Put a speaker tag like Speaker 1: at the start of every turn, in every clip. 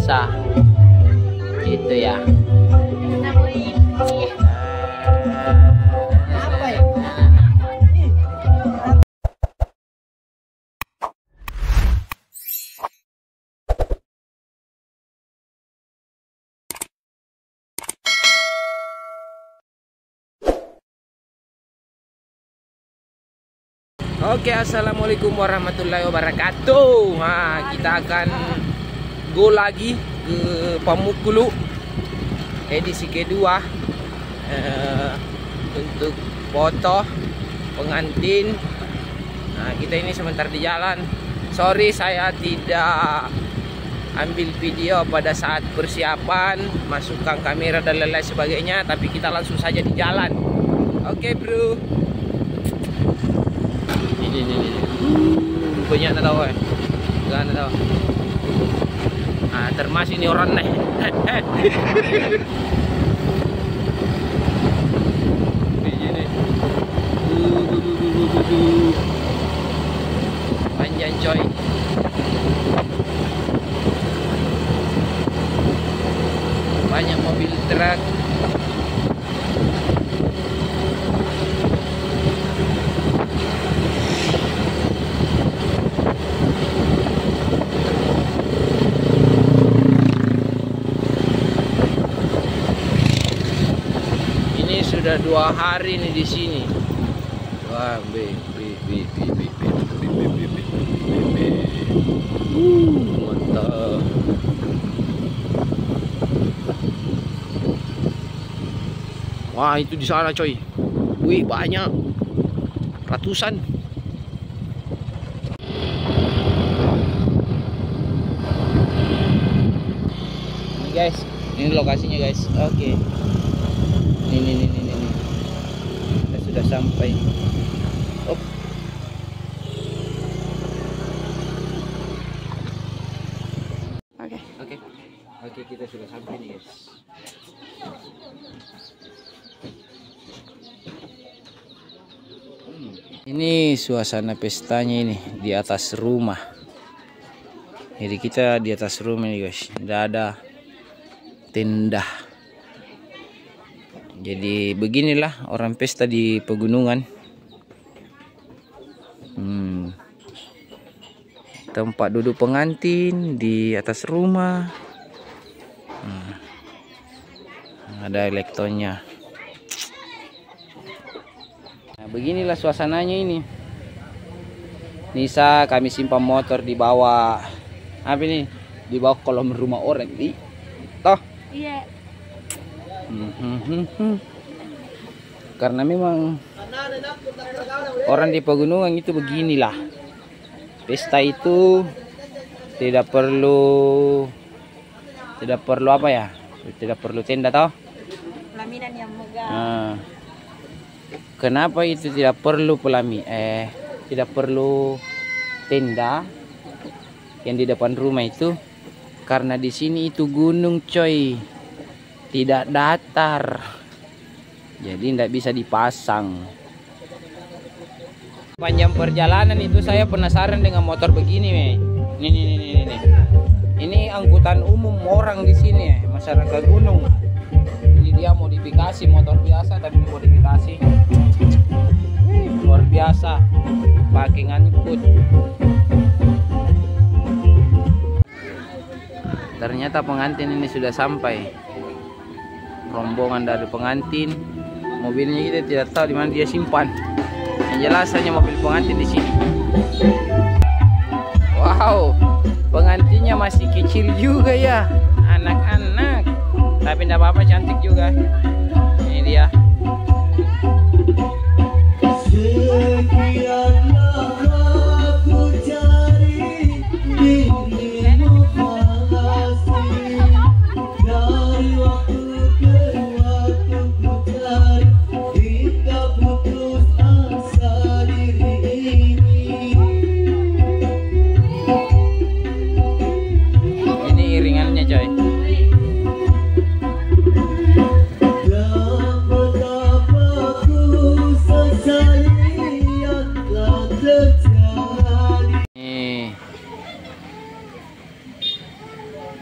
Speaker 1: susah gitu ya. Oke, assalamualaikum warahmatullahi wabarakatuh. Nah, kita akan go lagi ke Pamukulu edisi kedua untuk foto pengantin. Nah, kita ini sebentar di jalan. Sorry saya tidak ambil video pada saat persiapan, masukkan kamera dan lain-lain sebagainya, tapi kita langsung saja di jalan. Oke, bro. Ini banyak nak tahu nggak tahu. Termas ini orang nih. Ini panjang coy. Banyak mobil truk. Sudah 2 hari nih di sini. Wah, mantap. Wah, itu di sana coy. Wih, banyak. Ratusan. Ini guys, ini lokasinya guys. Oke. Ini. Kita sudah sampai. Op. Oke, kita sudah sampai nih guys. Ini suasana pestanya ini di atas rumah. Jadi kita di atas rumah nih guys. Tidak ada tenda. Jadi beginilah orang pesta di pegunungan. Tempat duduk pengantin di atas rumah. Ada elektronnya. Nah, beginilah suasananya ini. Nisa kami simpan motor di bawah apa ini? Di bawah kolom rumah orang nih. Toh? Iya. Karena memang orang di pegunungan itu beginilah. Pesta itu tidak perlu apa ya? Tidak perlu tenda toh? Pelaminan yang megah. Kenapa itu tidak perlu tidak perlu tenda yang di depan rumah itu? Karena di sini itu gunung coy. Tidak datar, jadi tidak bisa dipasang. Panjang perjalanan itu saya penasaran dengan motor begini nih. Ini angkutan umum orang di sini masyarakat gunung. Ini dia modifikasi motor biasa tapi modifikasi luar biasa, pakai ngangkut. Ternyata pengantin ini sudah sampai. Rombongan dari pengantin, mobilnya kita tidak tahu di mana dia simpan. Yang jelas hanya mobil pengantin di sini. Wow, pengantinnya masih kecil juga ya, anak-anak. Tapi tidak apa-apa, cantik juga. Ini dia.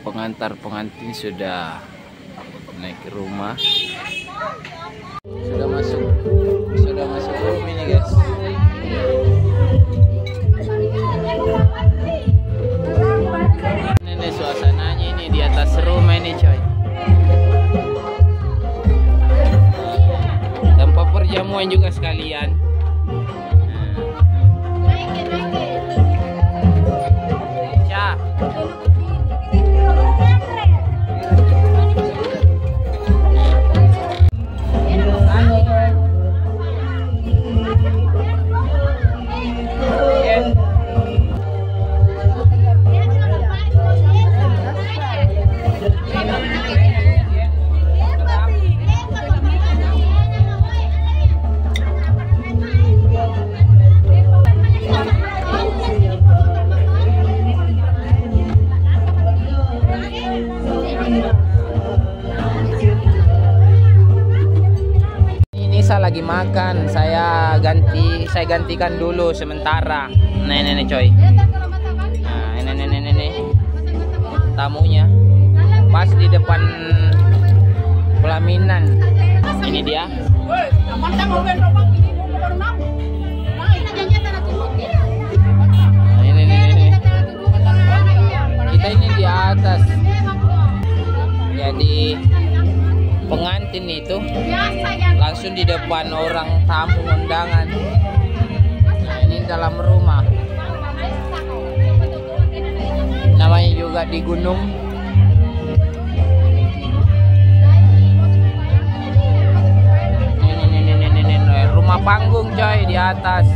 Speaker 1: pengantar pengantin sudah naik ke rumah. Sudah masuk room ini guys. Ini suasananya ini di atas rumah ini coy. Tempat perjamuan juga sekalian. Saya lagi makan, saya gantikan dulu sementara. Nah ini coy. Nah ini tamunya pas di depan pelaminan. Ini dia. Nah, ini. Kita ini di atas. Jadi pengantin itu langsung di depan orang tamu undangan. Nah ini dalam rumah, namanya juga di gunung. Ini rumah panggung coy di atas.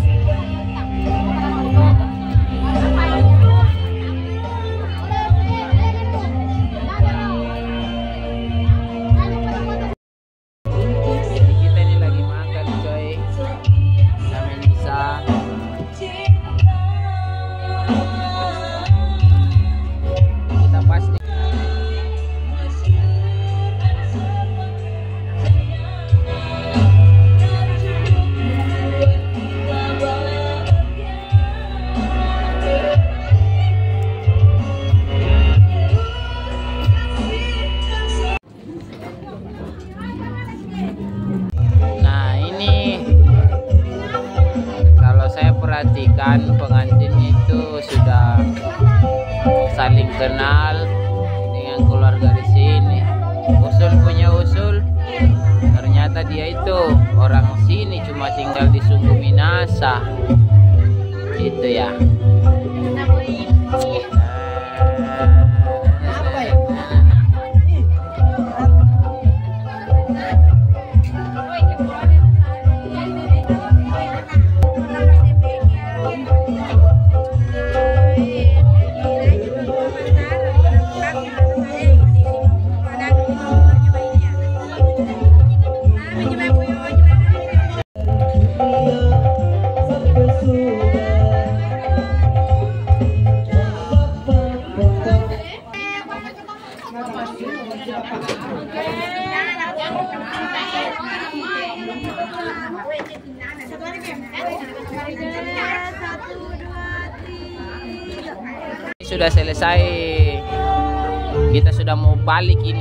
Speaker 1: Perhatikan pengantin itu sudah saling kenal dengan keluarga di sini. Usul punya usul, ternyata dia itu orang sini, cuma tinggal di Sungguh Minasa. Itu ya. Sudah selesai, kita sudah mau balik ini.